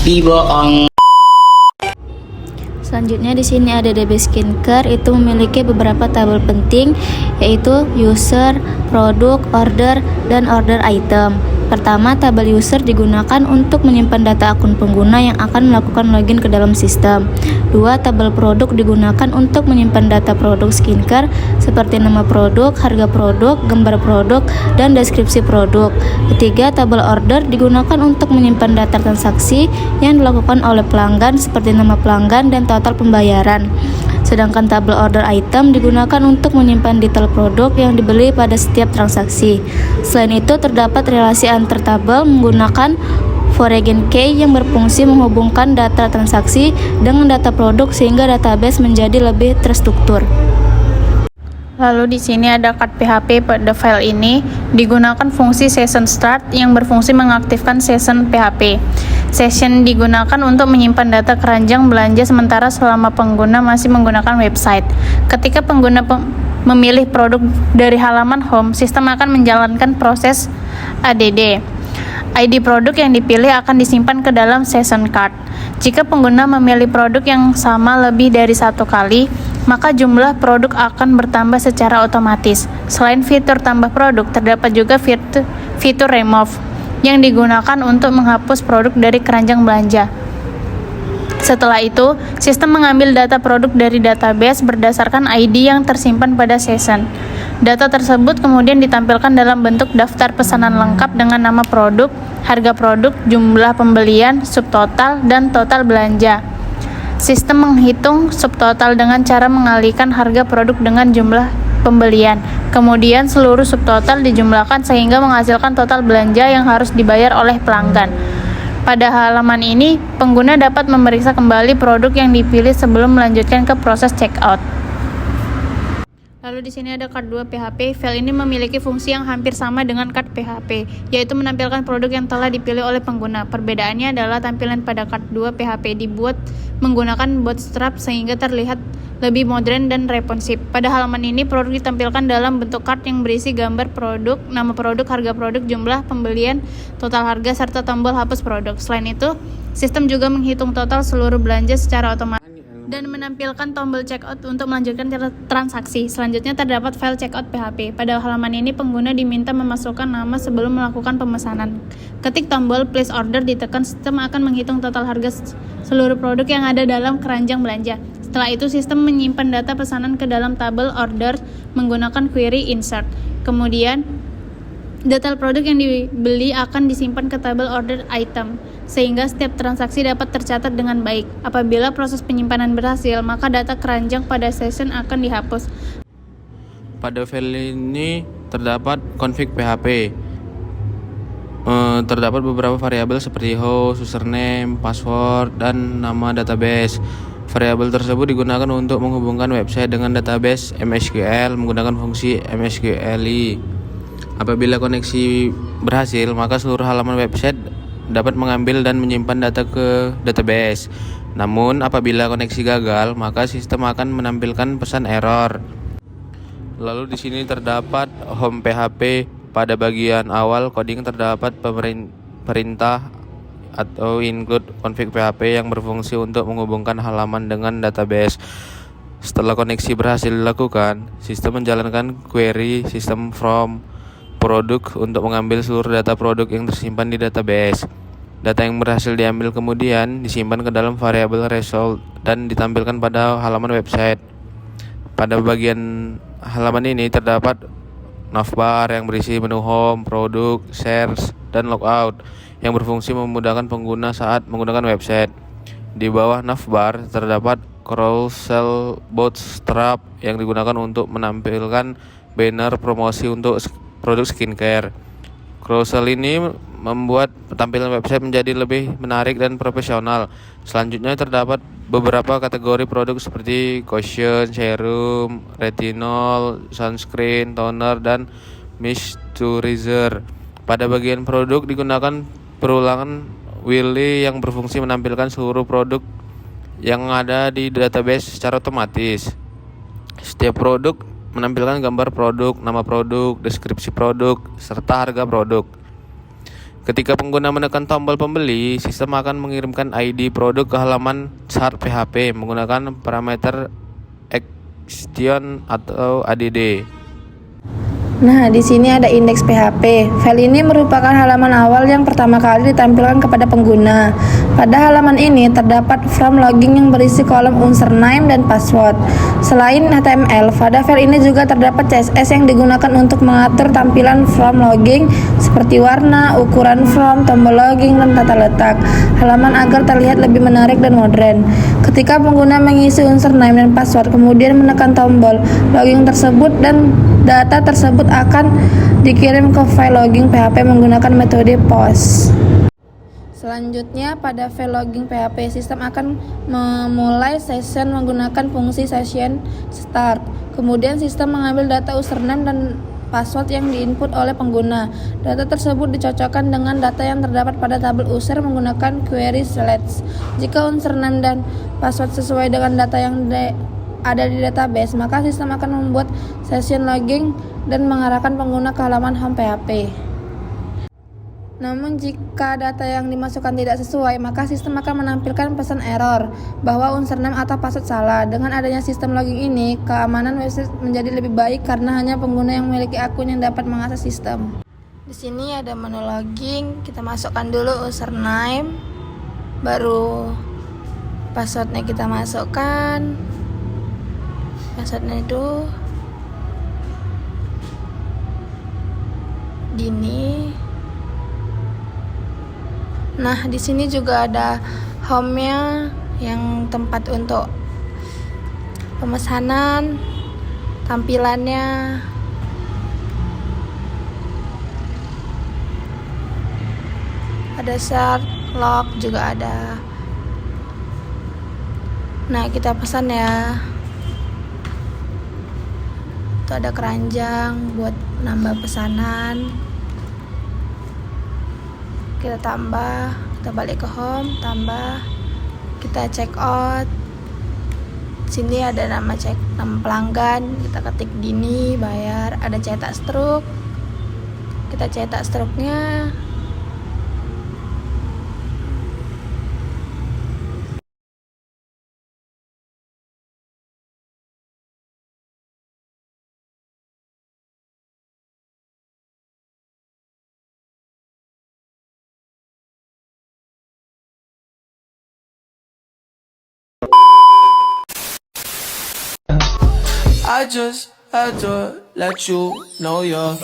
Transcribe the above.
Dibohong. Selanjutnya di sini ada DB Skincare, itu memiliki beberapa tabel penting yaitu user, produk, order, dan order item. Pertama, tabel user digunakan untuk menyimpan data akun pengguna yang akan melakukan login ke dalam sistem. Dua, tabel produk digunakan untuk menyimpan data produk skincare seperti nama produk, harga produk, gambar produk, dan deskripsi produk. Ketiga, tabel order digunakan untuk menyimpan data transaksi yang dilakukan oleh pelanggan seperti nama pelanggan dan total pembayaran. Sedangkan tabel order item digunakan untuk menyimpan detail produk yang dibeli pada setiap transaksi. Selain itu, terdapat relasi antar tabel menggunakan foreign key yang berfungsi menghubungkan data transaksi dengan data produk sehingga database menjadi lebih terstruktur. Lalu di sini ada card PHP. Pada file ini digunakan fungsi session start yang berfungsi mengaktifkan session PHP. Session digunakan untuk menyimpan data keranjang belanja sementara selama pengguna masih menggunakan website. Ketika pengguna memilih produk dari halaman home, sistem akan menjalankan proses ADD. ID produk yang dipilih akan disimpan ke dalam session card. Jika pengguna memilih produk yang sama lebih dari satu kali, maka jumlah produk akan bertambah secara otomatis. Selain fitur tambah produk, terdapat juga fitur remove yang digunakan untuk menghapus produk dari keranjang belanja. Setelah itu, sistem mengambil data produk dari database berdasarkan ID yang tersimpan pada session. Data tersebut kemudian ditampilkan dalam bentuk daftar pesanan lengkap dengan nama produk, harga produk, jumlah pembelian, subtotal, dan total belanja. Sistem menghitung subtotal dengan cara mengalihkan harga produk dengan jumlah pembelian. Kemudian seluruh subtotal dijumlahkan sehingga menghasilkan total belanja yang harus dibayar oleh pelanggan. Pada halaman ini, pengguna dapat memeriksa kembali produk yang dipilih sebelum melanjutkan ke proses checkout. Lalu di sini ada card 2 PHP. File ini memiliki fungsi yang hampir sama dengan card PHP, yaitu menampilkan produk yang telah dipilih oleh pengguna. Perbedaannya adalah tampilan pada card 2 PHP dibuat menggunakan bootstrap sehingga terlihat lebih modern dan responsif. Pada halaman ini, produk ditampilkan dalam bentuk card yang berisi gambar produk, nama produk, harga produk, jumlah pembelian, total harga, serta tombol hapus produk. Selain itu, sistem juga menghitung total seluruh belanja secara otomatis dan menampilkan tombol checkout untuk melanjutkan transaksi. Selanjutnya terdapat file checkout PHP. Pada halaman ini pengguna diminta memasukkan nama sebelum melakukan pemesanan. Ketik tombol place order ditekan, sistem akan menghitung total harga seluruh produk yang ada dalam keranjang belanja. Setelah itu sistem menyimpan data pesanan ke dalam tabel order menggunakan query insert. Kemudian detail produk yang dibeli akan disimpan ke tabel order item, sehingga setiap transaksi dapat tercatat dengan baik. Apabila proses penyimpanan berhasil, maka data keranjang pada session akan dihapus. Pada file ini terdapat config PHP. Terdapat beberapa variabel seperti host, username, password, dan nama database. Variabel tersebut digunakan untuk menghubungkan website dengan database MySQL menggunakan fungsi MySQLi. Apabila koneksi berhasil, maka seluruh halaman website dapat mengambil dan menyimpan data ke database. Namun, apabila koneksi gagal, maka sistem akan menampilkan pesan error. Lalu di sini terdapat home PHP. Pada bagian awal coding terdapat perintah atau include config PHP yang berfungsi untuk menghubungkan halaman dengan database. Setelah koneksi berhasil dilakukan, sistem menjalankan query system from produk untuk mengambil seluruh data produk yang tersimpan di database. Data yang berhasil diambil kemudian disimpan ke dalam variabel result dan ditampilkan pada halaman website. Pada bagian halaman ini terdapat navbar yang berisi menu home, produk, search, dan logout yang berfungsi memudahkan pengguna saat menggunakan website. Di bawah navbar terdapat carousel bootstrap yang digunakan untuk menampilkan banner promosi untuk produk skincare. Carousel ini membuat tampilan website menjadi lebih menarik dan profesional. Selanjutnya terdapat beberapa kategori produk seperti cushion, serum, retinol, sunscreen, toner, dan moisturizer. Pada bagian produk digunakan perulangan Willy yang berfungsi menampilkan seluruh produk yang ada di database secara otomatis. Setiap produk menampilkan gambar produk, nama produk, deskripsi produk, serta harga produk. Ketika pengguna menekan tombol pembeli, sistem akan mengirimkan ID produk ke halaman chart PHP menggunakan parameter action atau ADD. Nah, di sini ada indeks PHP. File ini merupakan halaman awal yang pertama kali ditampilkan kepada pengguna. Pada halaman ini terdapat form login yang berisi kolom username dan password. Selain HTML, pada file ini juga terdapat CSS yang digunakan untuk mengatur tampilan form login seperti warna, ukuran form, tombol login, dan tata letak halaman agar terlihat lebih menarik dan modern. Ketika pengguna mengisi username dan password, kemudian menekan tombol login tersebut dan data tersebut akan dikirim ke file login PHP menggunakan metode POST. Selanjutnya, pada file login PHP, sistem akan memulai session menggunakan fungsi session start. Kemudian sistem mengambil data username dan password yang diinput oleh pengguna. Data tersebut dicocokkan dengan data yang terdapat pada tabel user menggunakan query select. Jika username dan password sesuai dengan data yang ada di database, maka sistem akan membuat session login dan mengarahkan pengguna ke halaman home PHP. Namun jika data yang dimasukkan tidak sesuai, maka sistem akan menampilkan pesan error bahwa username atau password salah. Dengan adanya sistem login ini, keamanan website menjadi lebih baik karena hanya pengguna yang memiliki akun yang dapat mengakses sistem. Di sini ada menu login, kita masukkan dulu username, baru passwordnya kita masukkan. Passwordnya itu Dini. Nah, di sini juga ada home-nya yang tempat untuk pemesanan, tampilannya. Ada start, log juga ada. Nah, kita pesan ya. Itu ada keranjang buat nambah pesanan. Kita tambah, kita balik ke home, tambah, kita check out. Sini ada nama pelanggan, kita ketik Dini, bayar, ada cetak struk. Kita cetak struknya. I just had to let you know you're